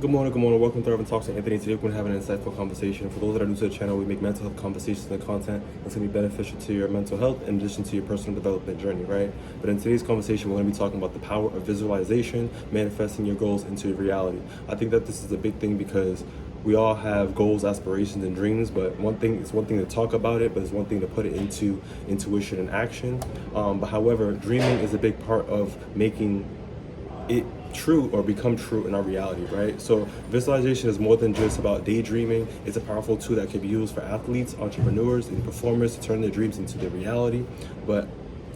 Good morning, good morning. Welcome to Urban Talks with Anthony. Today we're going to have an insightful conversation. For those that are new to the channel, we make mental health conversations and content that's going to be beneficial to your mental health in addition to your personal development journey, right? But in today's conversation, we're going to be talking about the power of visualization, manifesting your goals into reality. I think that this is a big thing because we all have goals, aspirations, and dreams, but it's one thing to talk about it, but it's one thing to put it into intuition and action. But however, dreaming is a big part of making it true or become true in our reality, right? So visualization is more than just about daydreaming. It's a powerful tool that can be used for athletes, entrepreneurs, and performers to turn their dreams into their reality. But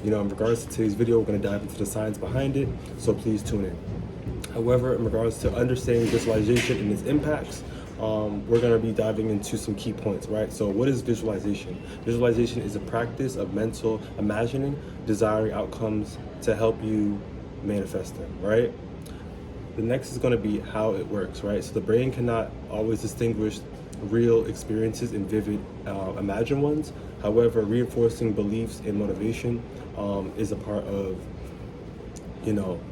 in regards to today's video, we're going to dive into the science behind it, so please tune in. However, in regards to understanding visualization and its impacts, we're going to be diving into some key points, right? So what is visualization? Visualization is a practice of mental imagining, desiring outcomes to help you manifest them, right? The next is going to be how it works, right? So the brain cannot always distinguish real experiences and vivid imagined ones. However, reinforcing beliefs and motivation is a part of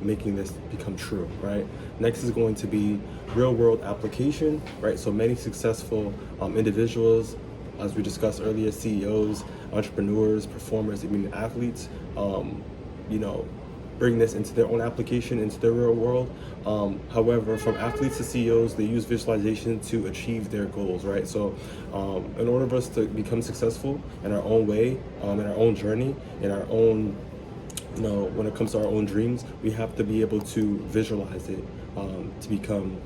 making this become true, right? Next is going to be real world application, right? So many successful individuals, as we discussed earlier, CEOs, entrepreneurs, performers, even athletes, bring this into their own application, into their real world. However, from athletes to CEOs, they use visualization to achieve their goals, right? So in order for us to become successful in our own way, in our own journey, in our own, when it comes to our own dreams, we have to be able to visualize it to become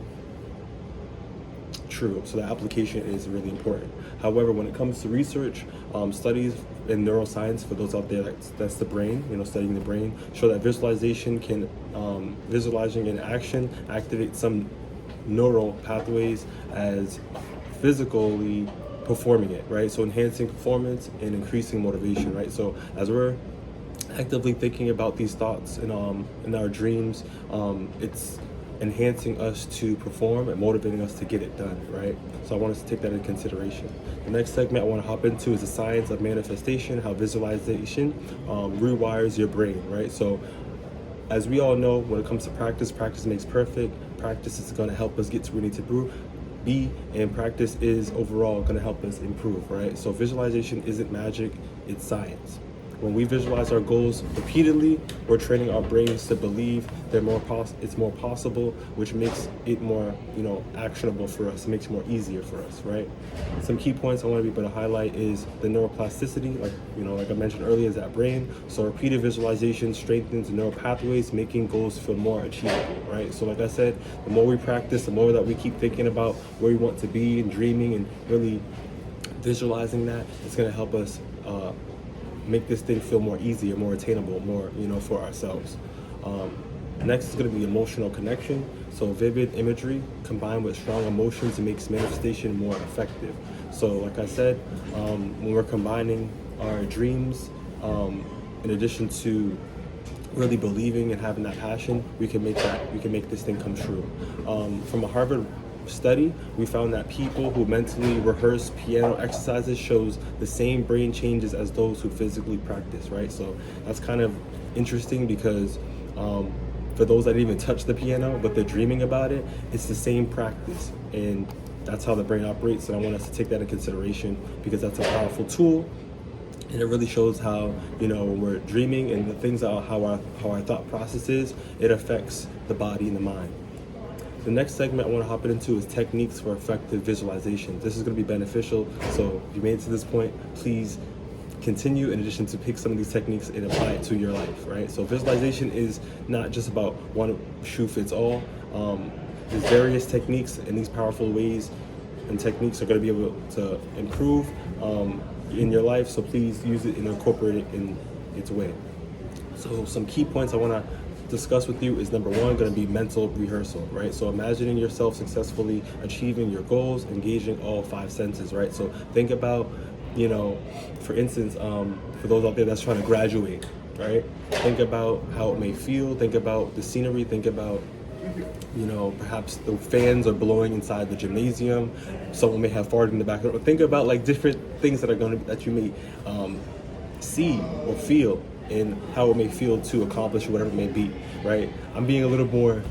true. So the application is really important. However, when it comes to research, studies in neuroscience, for those out there that's the brain, studying the brain, show that visualization can, visualizing in action, activate some neural pathways as physically performing it, right? So enhancing performance and increasing motivation, right? So as we're actively thinking about these thoughts in our dreams, it's enhancing us to perform and motivating us to get it done, right? So I want us to take that into consideration. The next segment I want to hop into is the science of manifestation, how visualization rewires your brain, right? So as we all know, when it comes to practice, practice makes perfect. Practice is going to help us get to where we need to be, and practice is overall going to help us improve, right? So visualization isn't magic, it's science. When we visualize our goals repeatedly, we're training our brains to believe they're it's more possible, which makes it more, actionable for us. It makes it more easier for us, right? Some key points I want to be able to highlight is the neuroplasticity, like I mentioned earlier, is that brain. So repeated visualization strengthens neural pathways, making goals feel more achievable, right? So like I said, the more we practice, the more that we keep thinking about where we want to be and dreaming and really visualizing that, it's going to help us make this thing feel more easier, more attainable, more, for ourselves. Next is going to be emotional connection. So vivid imagery combined with strong emotions makes manifestation more effective. So like I said, when we're combining our dreams, in addition to really believing and having that passion, we can make this thing come true. From a Harvard study, we found that people who mentally rehearse piano exercises shows the same brain changes as those who physically practice, right? So that's kind of interesting because for those that didn't even touch the piano but they're dreaming about it, it's the same practice, and that's how the brain operates. And I want us to take that into consideration because that's a powerful tool, and it really shows how, when we're dreaming and the things how our thought process is, it affects the body and the mind. The next segment I want to hop into is techniques for effective visualization. This is going to be beneficial, so if you made it to this point, please continue in addition to pick some of these techniques and apply it to your life, right? So visualization is not just about one shoe fits all. There's various techniques, and these powerful ways and techniques are going to be able to improve in your life, so please use it and incorporate it in its way. So some key points I want to discuss with you is number one, going to be mental rehearsal, right? So imagining yourself successfully achieving your goals, engaging all five senses, right? So think about, for instance, for those out there that's trying to graduate, right? Think about how it may feel. Think about the scenery. Think about, perhaps the fans are blowing inside the gymnasium. Someone may have farted in the background. Think about like different things that you may see or feel and how it may feel to accomplish whatever it may be, right? I'm being a little more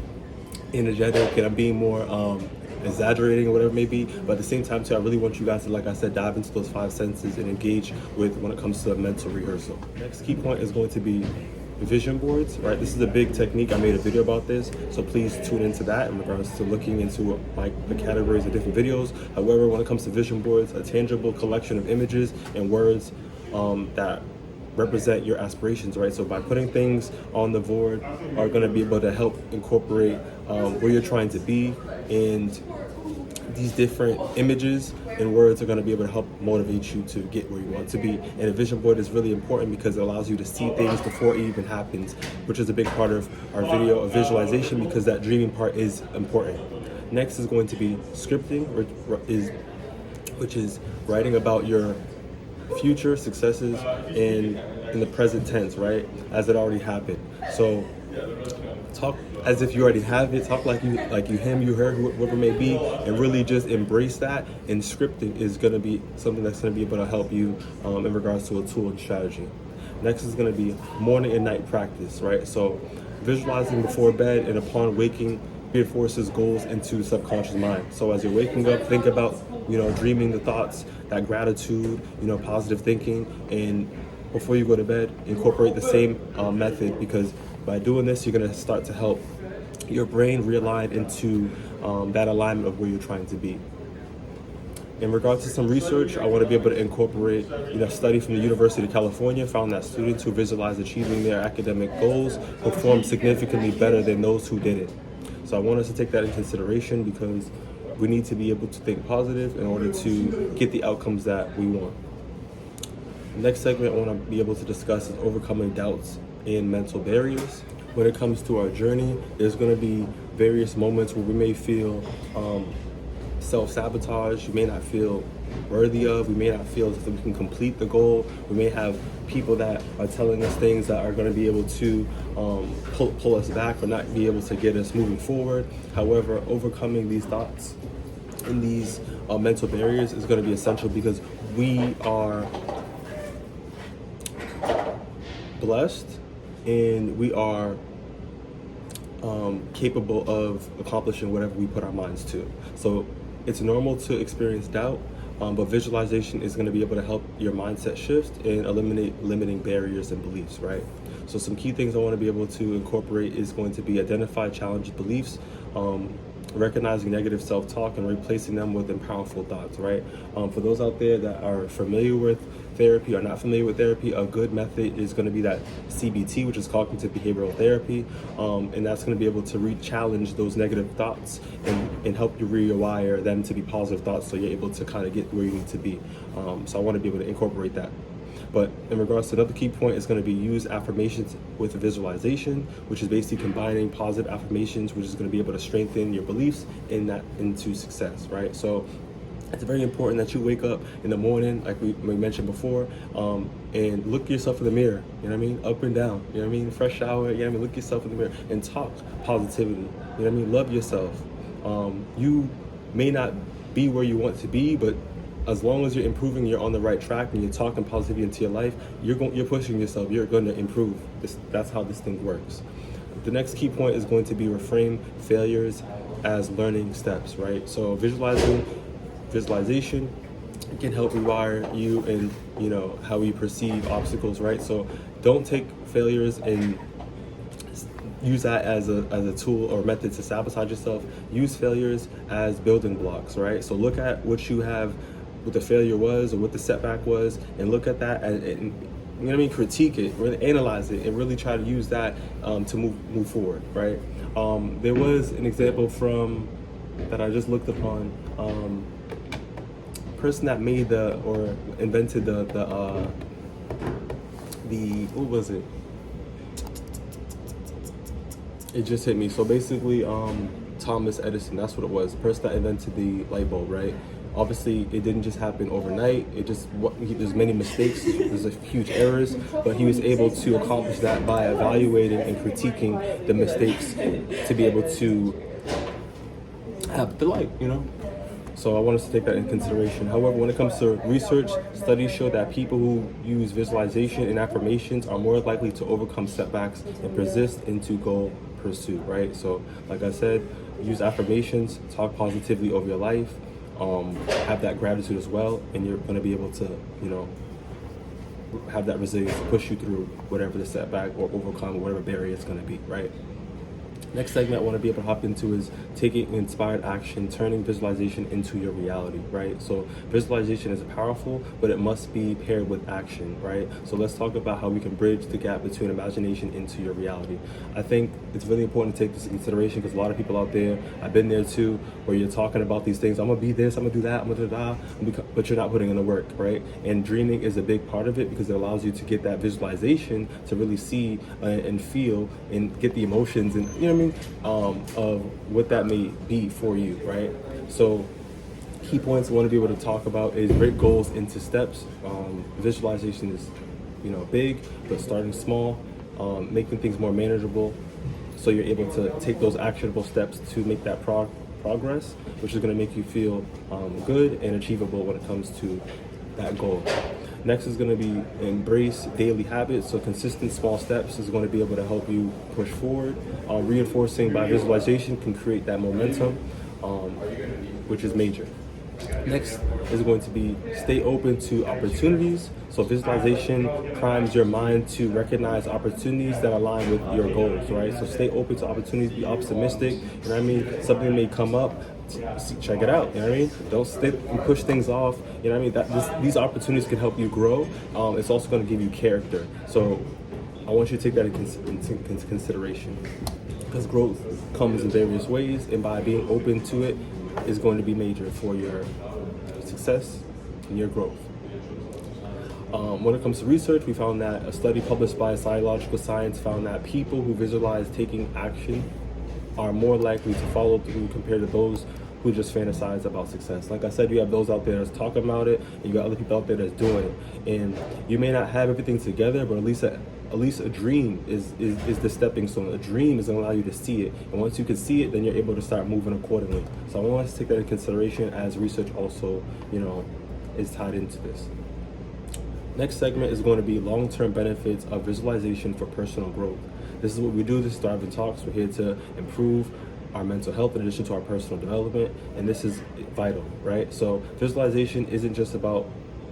energetic and I'm being more exaggerating or whatever it may be, but at the same time too, I really want you guys to, like I said, dive into those five senses and engage with when it comes to mental rehearsal. Next key point is going to be vision boards, right? This is a big technique. I made a video about this, so please tune into that in regards to looking into like the categories of different videos. However, when it comes to vision boards, a tangible collection of images and words that represent your aspirations, right? So by putting things on the board are going to be able to help incorporate where you're trying to be, and these different images and words are going to be able to help motivate you to get where you want to be. And a vision board is really important because it allows you to see things before it even happens, which is a big part of our video of visualization, because that dreaming part is important. Next is going to be scripting, which is writing about your future successes in the present tense, right? As it already happened. So talk as if you already have it. Talk like you him, you, her, whoever it may be, and really just embrace that. And scripting is going to be something that's going to be able to help you in regards to a tool and strategy. Next is going to be morning and night practice, right? So visualizing before bed and upon waking reinforces goals into subconscious mind. So as you're waking up, think about, dreaming the thoughts, that gratitude, positive thinking, and before you go to bed, incorporate the same method, because by doing this, you're going to start to help your brain realign into that alignment of where you're trying to be. In regards to some research, I want to be able to incorporate, a study from the University of California found that students who visualize achieving their academic goals perform significantly better than those who didn't. So I want us to take that in consideration, because we need to be able to think positive in order to get the outcomes that we want. The next segment I want to be able to discuss is overcoming doubts and mental barriers. When it comes to our journey, there's going to be various moments where we may feel self-sabotage. You may not feel worthy of. We may not feel as if we can complete the goal. We may have people that are telling us things that are going to be able to pull us back or not be able to get us moving forward. However, overcoming these thoughts and these mental barriers is going to be essential, because we are blessed and we are capable of accomplishing whatever we put our minds to. So it's normal to experience doubt, but visualization is going to be able to help your mindset shift and eliminate limiting barriers and beliefs, right? So some key things I want to be able to incorporate is going to be identify challenging beliefs, recognizing negative self-talk and replacing them with empowering thoughts, right? For those out there that are familiar with therapy or not familiar with therapy, a good method is going to be that CBT, which is cognitive behavioral therapy, and that's going to be able to re-challenge those negative thoughts and help you rewire them to be positive thoughts, so you're able to kind of get where you need to be. So I want to be able to incorporate that. But in regards to another key point, is going to be use affirmations with visualization, which is basically combining positive affirmations, which is going to be able to strengthen your beliefs in that into success, right? So it's very important that you wake up in the morning, like we mentioned before, and look yourself in the mirror, you know what I mean? Up and down, you know what I mean? Fresh shower, you know what I mean? Look yourself in the mirror and talk positivity, you know what I mean? Love yourself. You may not be where you want to be, but as long as you're improving, you're on the right track, and you're talking positivity into your life, you're pushing yourself, you're going to improve. That's how this thing works. The next key point is going to be reframe failures as learning steps, right? So visualization can help rewire you and how we perceive obstacles, right? So don't take failures and use that as a tool or method to sabotage yourself. Use failures as building blocks, right? So look at what you have, what the failure was or what the setback was, and look at that and critique it, really analyze it, and really try to use that to move forward, right? There was an example that I just looked upon. Person that made or invented the what was it? It just hit me. So basically, Thomas Edison, that's what it was. The person that invented the light bulb, right? Obviously, it didn't just happen overnight. There's many mistakes, there's huge errors, but he was able to accomplish that by evaluating and critiquing the mistakes to be able to have the light, So I want us to take that into consideration. However, when it comes to research, studies show that people who use visualization and affirmations are more likely to overcome setbacks and persist into goal pursuit, right? So like I said, use affirmations, talk positively over your life, have that gratitude as well, and you're going to be able to, have that resilience to push you through whatever the setback or overcome whatever barrier it's going to be, right? Next segment I want to be able to hop into is taking inspired action, turning visualization into your reality, right? So visualization is powerful, but it must be paired with action, right? So let's talk about how we can bridge the gap between imagination into your reality. I think it's really important to take this into consideration because a lot of people out there, I've been there too, where you're talking about these things, I'm gonna be this, I'm gonna do that, I'm gonna do that, but you're not putting in the work, right? And dreaming is a big part of it because it allows you to get that visualization to really see and feel and get the emotions and, of what that may be for you, right? So key points I want to be able to talk about is break goals into steps. Visualization is, big, but starting small, making things more manageable, so you're able to take those actionable steps to make that progress, which is going to make you feel good and achievable when it comes to that goal. Next is going to be embrace daily habits. So consistent small steps is going to be able to help you push forward. Reinforcing by visualization can create that momentum, which is major. Next is going to be stay open to opportunities. So visualization primes your mind to recognize opportunities that align with your goals, right? So stay open to opportunities, be optimistic. Something may come up, check it out. Don't sit and push things off. These opportunities can help you grow. It's also going to give you character. So I want you to take that into consideration because growth comes in various ways, and by being open to it is going to be major for your success and your growth. When it comes to research, we found that a study published by Psychological Science found that people who visualize taking action are more likely to follow through compared to those who just fantasize about success. Like I said, you have those out there that's talking about it, and you got other people out there that's doing it. And you may not have everything together, but at least a dream is the stepping stone. A dream is going to allow you to see it. And once you can see it, then you're able to start moving accordingly. So I want us to take that into consideration as research also, is tied into this. Next segment is going to be long-term benefits of visualization for personal growth. This is what we do. This is Thriving Talks. We're here to improve our mental health in addition to our personal development, and this is vital, right? So visualization isn't just about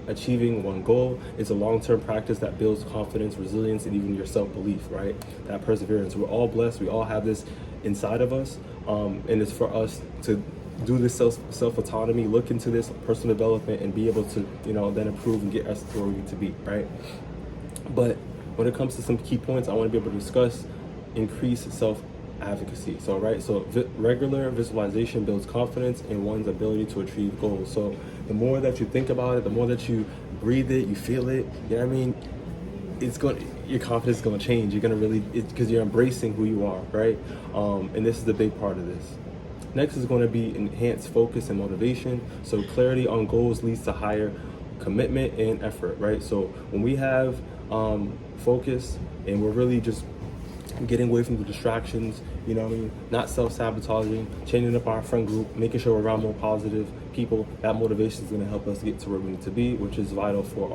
achieving one goal. It's a long-term practice that builds confidence, resilience, and even your self-belief, right? That perseverance. We're all blessed. We all have this inside of us, and it's for us to do this self-autonomy, look into this personal development, and be able to, then improve and get us where we need to be, right? But when it comes to some key points, I want to be able to discuss increase self-advocacy. So, right, regular visualization builds confidence in one's ability to achieve goals. So the more that you think about it, the more that you breathe it, you feel it, your confidence is going to change. You're going to because you're embracing who you are, right? And this is the big part of this. Next is going to be enhanced focus and motivation. So clarity on goals leads to higher commitment and effort, right? So when we have focus and we're really just getting away from the distractions, not self-sabotaging, changing up our friend group, making sure we're around more positive people, that motivation is going to help us get to where we need to be, which is vital for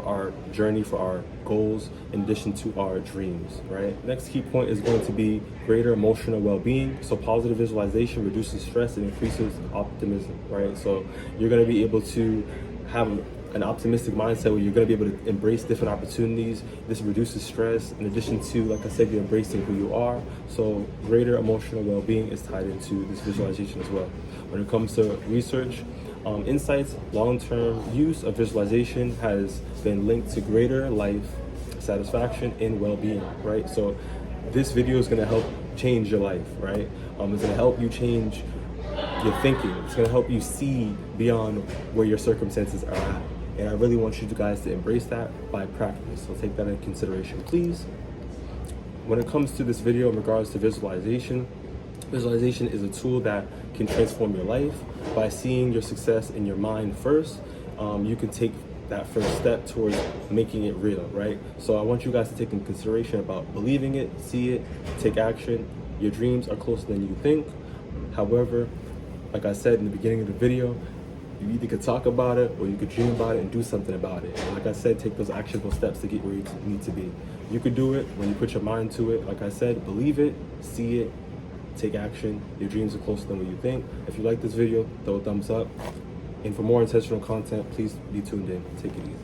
our journey, for our goals, in addition to our dreams, right? Next key point is going to be greater emotional well-being. So positive visualization reduces stress and increases optimism, right? So you're going to be able to have an optimistic mindset where you're going to be able to embrace different opportunities. This reduces stress in addition to, like I said, you're embracing who you are. So greater emotional well-being is tied into this visualization as well. When it comes to research, insights, long-term use of visualization has been linked to greater life satisfaction and well-being, right? So this video is going to help change your life, right? It's going to help you change your thinking. It's going to help you see beyond where your circumstances are at. And I really want you guys to embrace that by practice. So take that into consideration, please. When it comes to this video in regards to visualization is a tool that can transform your life. By seeing your success in your mind first, you can take that first step towards making it real, right? So I want you guys to take into consideration about believing it, see it, take action. Your dreams are closer than you think. However, Like I said in the beginning of the video, you either could talk about it or you could dream about it and do something about it. And like I said, take those actionable steps to get where you need to be. You could do it when you put your mind to it. Like I said, believe it, see it, take action. Your dreams are closer than what you think. If you like this video, throw a thumbs up. And for more intentional content, please be tuned in. Take it easy.